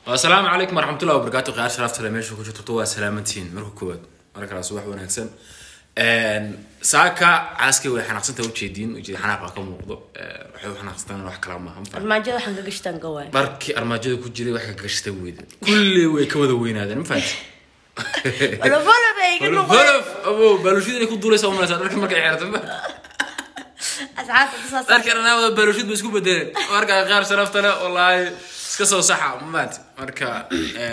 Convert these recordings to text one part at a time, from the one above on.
السلام عليكم ورحمة الله وبركاته. خير شرفت لما يشوفوا شفتوا سلامتين مركو كود مركو صباح ونكسن ساكا عاسكي وحنقصن توجيدين وجي حناقة كم موضوع وحنا حنقصن روح كلام هم الماجد حنا قشتن قوي بركي الماجد كوجري وحنا قشت ويد كل ويكود وين هذا مفات ولا فلف أبو بلوشيد يكون دولة سووا مثلا ركب مركي عيرة أسعاد تصاص أركي أنا بلوشيد بسكوب بدل أركي غير شرفت له والله كسو صحة مات مركا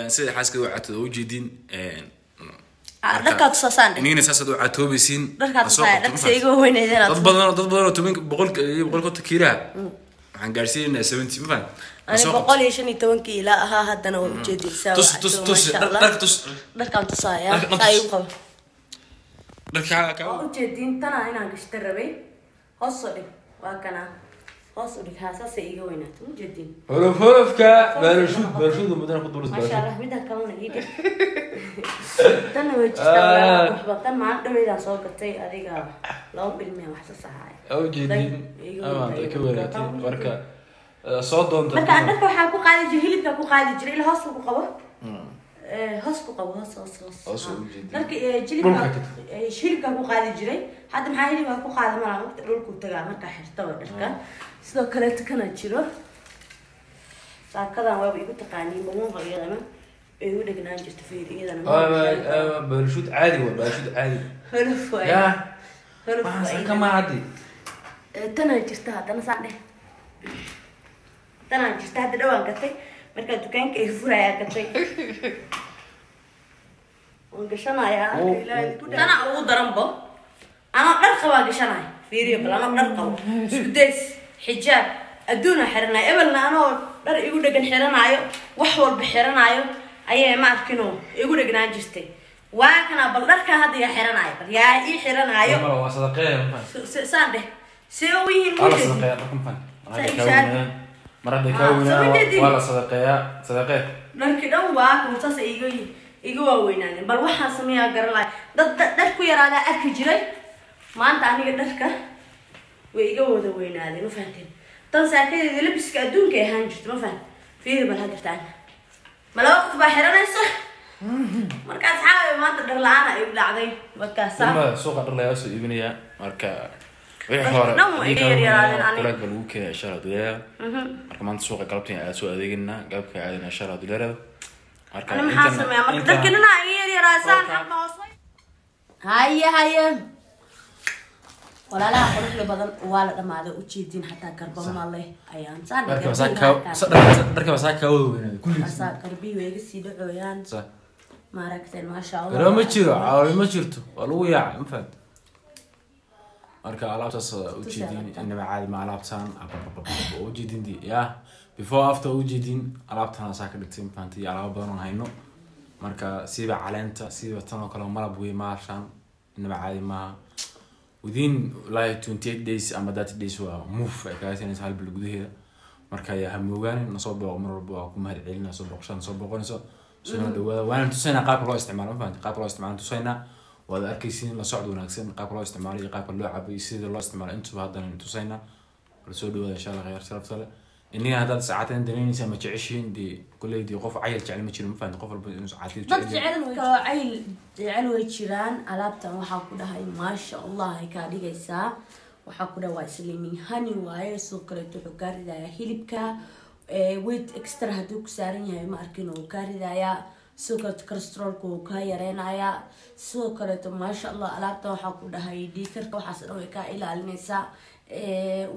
سيد حاسكي وعت وجدين دركا تصاصان إني نساسد وعتوبيسين دركا تصاصان دركا يجوا وين هذا ضد تمين بقول كنت كيرا عن جالسين 70 مفان أنا بقول إيش إني توانكي لا ها هذا أنا وجدي سوا تس دركا تصايا سايقه دركا كاو وجدين تنا هنا قشتربي هصلي وكنا هصلي هذا سيجوا وين وجدين فلف كا بلوشيد ومدنا خدولس ما شاء الله بدها كمان هيك تنا وجدت محبطن ما عندهم إذا صوتي أديك لو بالمية وحسة صحيح أو جدين أما كبرتي مركا صوت marka aan dadka waxa ku qaadi jiray hilibka ku qaadi jiray ilaa hoos ku qabo hoos ku qabo hoos marka hilibka ku qaadi jiray hadda maxaa hilibka ku qaadi maraa waqti dhulku tagaa marka xirto dharka sidoo kale kana jiro saakadan waa igu taqaaniin badan qayadana ay u dhagnaan jirto fiiriyadana بلوشيد عادي ولا بلوشيد عادي هلف يا كما عادي تنا jirta hadana saade تنا جست هذا دوان كتي مركز دكان كيف فرايا كتي وانقشنا يا تنا أول ضربة أنا قرقة وانقشنا فيريو بلا أنا قرقة سدس حجاب أدونا حرنا قبلنا أنا در يقول لك حرنا عيو وحول بحرنا عيو أيه ما أفكنه يقول لك ناجستي وكنا بالدرك هذا يا حرنا عيو يا إيه حرنا عيو والله صدقيه سانده سويه الله صدقيه رقم فن مرة بيكونا ولا صدقات لكن لو واقع متصل يجوا ويناني بل واحد سميها قرلاي ده كوي رادا أكجري ما أنت عني قدرك ويجوا ده ويناني ما فهمتين تنسى كده لبس كأدون كهانجت ما فهم فيه بالهدف تاني ما لو وقت بحرنا يصح مركز حاول ما أنت قرلانا يبلع عادي بكاسة ما سوق قرلا ياسو يبنيها مركز نوم إيجار يرادين كلك بلوك شهر دولار كمان سوق قلبتين سوق أدينا قلبك عادنا شهر دولار أنا محاسب يا مركز لكننا إيجار يراسان هيا ولا لا أقول لك بدل ولا ما هذا وتشيدين حتى كربون الله أيام صار درك مساك كاو كل مساك كربي ويجي يدعو يان ما ركزين ما شاء الله لا ما تشيرو عاوي ما تشيرتو والله يا مفهد marka alaabtaas u jeedin inaba caadi ma alaabtaan u jeedin di ya before after u jeedin alaabtaan saaka dhigtay faantii alaab badan hayno marka siiba caleenta siiba tan oo kale malab way maashan inaba caadi ma within like 28 days ama 30 days waa move ay ka haysan hal bil gudaheeda marka ya hamoogaan nasoo booq mar walba ku mahad celina soo booqshan soo booqonayso soo dhawaada waan tusayna qaabka loo isticmaalo faantii qaabka loo isticmaalo tusayna وهذا أركيسين لصعد ونكسين قابل الله استعمالي قابل الله عبي يصير الله استعمال أنتم هذا نتوسينا رسولوا إن شاء الله غير شرف صله إني هذا ساعتين دنيني سما تعيشين دي كل دي قف عيل تعلم تشيل مفان قف ساعتين تعلم كعيل تعلم يشيلان علابته وحاكوده هاي ما شاء الله هاي كادي جيسا وحاكوده واسلمين هني واي سكرت وحكاري دا هيلبكا ويت إكسترا هدوك سارين هاي ما أركينه وكاري دا سكرت كوليسترول كايرينايا سكرت ما شاء الله alaabta waxa ku dhahay dhiigkarka waxa sidoo ay ka ilaalinaysa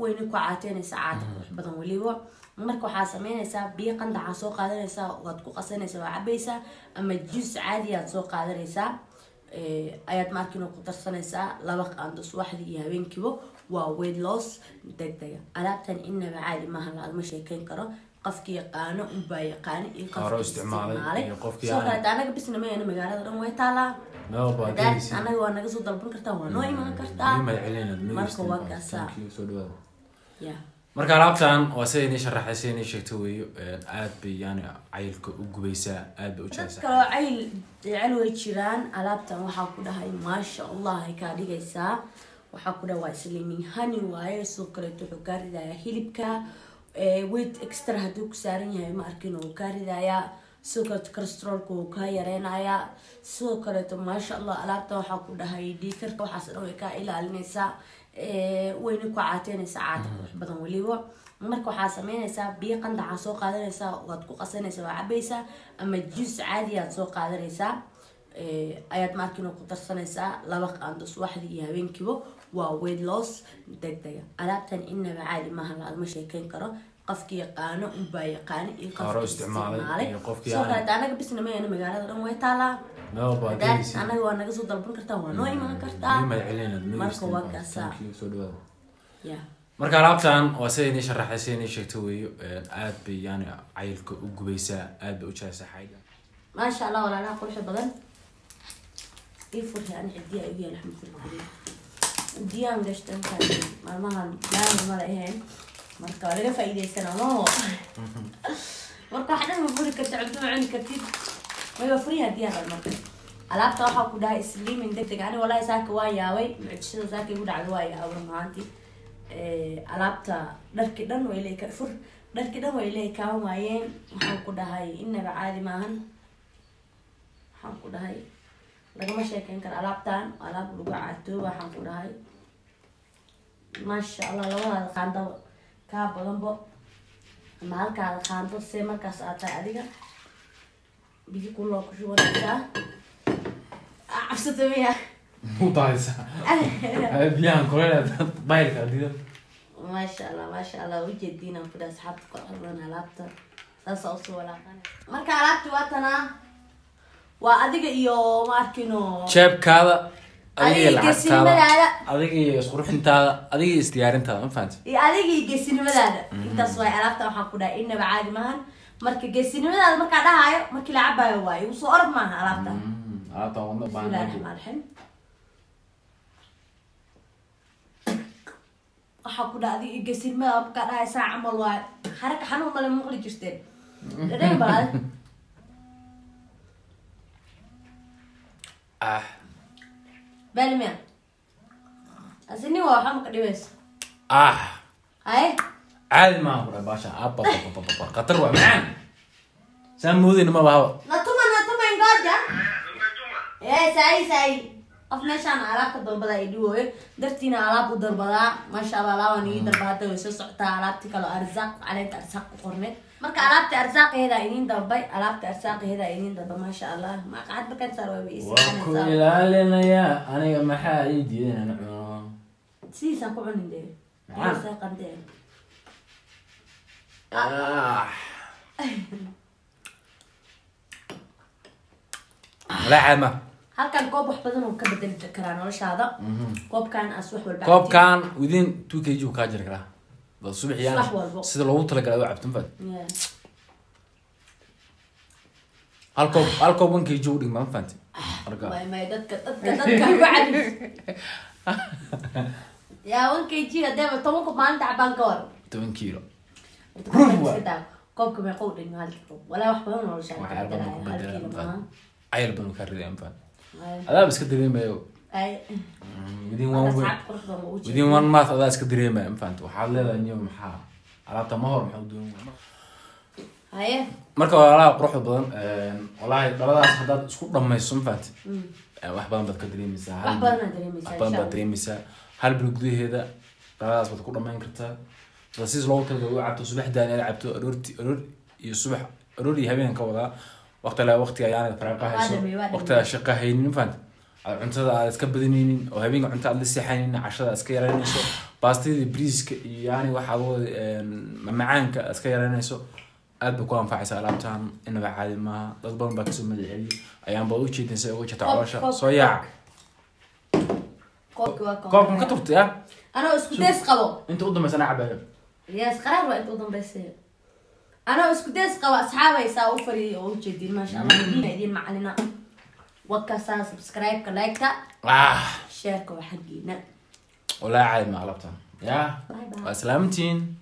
wayna ku caateynaysa caad badan waliba marka waxa sameynaysa biyo qandaca soo qaadanaysa waad ku qasanaysa waa cabaysa ama juice caadi aad soo qaadanaysa ayaad markiina ku darsanaysa laba qaando subaxdii iyo habeenkiiba waa weight loss degdeg alaabtan inaba caadi maaha la sheekeyn karo qofkii yaqaano u baa yaqaan in qofkii isticmaalay qofkii anaga bisna ma yana magaalada dhan way taala anaga waa naga soo dalban kartaa waa noo iman kartaa marka waa kaasa ya marka alaabtan waa sidii sharaxay inay sheegto weeyo aad bay yani cayilka u gubaysaa aad bay u jeesaa kala cayil way jiraan alaabtan waxa ku dhahay ma sha Allah ay ka dhigaysaa waxa ku dhahay slimming honey waaye soo kale wuxuu gaaridaa hilibka weight extra haduu ku saaran yahay ma arkin oo gaaridaa سكر كوليسترول كايرينايا سكر ما شاء الله alaabta waxa ku dhahay dhiikarka waxaas dhan way ka ilaalinaysaa wayna ku caateynaysaa caad qurux badan waliba marka waxaa sameynaysaa biyo qandaca soo qaadanaysaa waad ku qasanaysaa waa cabaysaa ama juice caadi aad soo qaadanaysaa ayaad markiina ku darsanaysaa laba qaando subaxdii iyo habeenkiiba waa weight loss degdega alaabtan inaba caadi maaha lagama sheekeyn karo qofkii yaqaano unbaa yaqaano iyo qofkii isticmaalay soo kaleeta anaga bisna mayana magaalada dhan way taalaa anaga waa naga soo dalban kartaa waa noo imaan kartaa marka waa kaasaa marka alaabtan waa sida inay sharaxaysa inay sheegto weeyo aad bay yani cayilka u gubaysaa aad bay u jeceshaa xayga maasha allah walaalaha quruxda badan ifurhi aan cidiya ay yahay laxmad fil diyaan gashtan ka maalmahan laan ma lahayn marka laga faa'iideysanaa marka xadan ma furi kartaa cunto cuni kartid way furi hadiyada marka alaabta waxa ku dhahay slimming degdeg ani wallahi saaka waa yaabay mucjisada saaka igu dhacday waa yaabay maanti alaabta dharki dhan way leeyahay fur dharki dhan way leeyahay kaan waayeen waxaan ku dhahay inaba caadi maahan waxaan ku dhahay lagama sheekeyn karo alaabtan alaab lagu caato waxaan ku dhahay maasha allah labada qaando ka badanbo ama halkaada qaando see markaas aad tahay adiga biyo kuloo ku shubanaysaa cabsata miya mudaysa biyahan koleed baylka adiga maasha allah ujeediina ku dhaas xabta qorxan alaabta saas oo soo walaaqan marka alaabtu waa tanaa waa adiga iyo markino jeebkaada adiga lacagtaada adiga iyo isqurxintaada adiga iyo isdiyaarintaada ma fahanti iyo adiga iyo geesinimadaada intaas way alaabta waxaan ku dhahay inaba caadi maahan marka geesinimadaada markaa dhahayo markii la cabayo waayo usoo orod maaha alaabta wadna baan waxaa ku dhahay adiga iyo geesinimadaada markaa dhahayo saa camal waayo xaraka xanuun male maqli jirteen dhadhan balaad بالمية أسني واحد مقدمس هاي عادي ما هو باشا أبا قطر ومعان سامودي نما بهوا نتوما إنقاذ إيه ساي أفنشان علاقة الضربة يدوه درتينا علاقة الضربة ما شاء الله لا وني ضربات ويسوسعتا علاقتك لو أرزاق عليك أرزاق قرنت marka alaabta arsaaq heeda idin dalbay alaabta arsaaq heeda idin dalbay ma sha Allah ma qad bakan sarway waa ku ilaalinaya aniga maxaa ii diidan aan cuno siisa ku cuninde sa qande la xama halkan koob wax badan oo ka bedeli karaa noloshaada koobkan as wax walba koobkan within 2 kg ka jiri karaa الصبح يعني سيد لو طلع قالوا عبتم فات الكوب وين كيجو دي ما فهمت ما يدك بعد يا وين كيجي دائما طموحكم ما انت عبان كور 8 كيلو كوبكم يقول انه هالكوب ولا واحد منهم ولا شيء عيل بنو كرر يا فهمت هذا بس كدرين ما اي ودين وان ما هذا اسك دريمه فهمت waxaad leedahay inuu maxaa alaabta ma hor maxuu doon haye marka walaalaha quruxda badan walahi dhaladaas hadaad isku dhamayso fahmt wax badan baad ka dareemaysaa wax badan baad dareemaysaa hal bil gudaheeda dhaladaas baad ku dhamayn kartaa rasiis loo kala u cabto subaxdaan ay cabto aroor iyo subax aroor iyo habeen ka wada waqti ayaan faraaqayso waqti shaqo haynin fahmt cuntada aad iska badanaynin oo habeenka cuntada aad la seexanaynin cashada iska yaraynayso baastida briiska iyo yani waxa macaanka iska yaraynayso aad bay ku anfacaysaa alaabtan inaba caadi maaha dad badan baa kasoo magaceeyay ayaan baa u jeedin say uga jirta caloosha soo yaac koobka ma ka turtay anoo isku days qabo inta u dambaysa ana cabayo yaas qaraar waa inta u dambaysa anoo isku days qabo asxaabaysaa u fariyo oo u jeedin maasha Allah idin macalina وكاسا سبسكرايب كلايكتا شيركو حقينا ولا عاد ما غلبتها يا باي باي سلامتين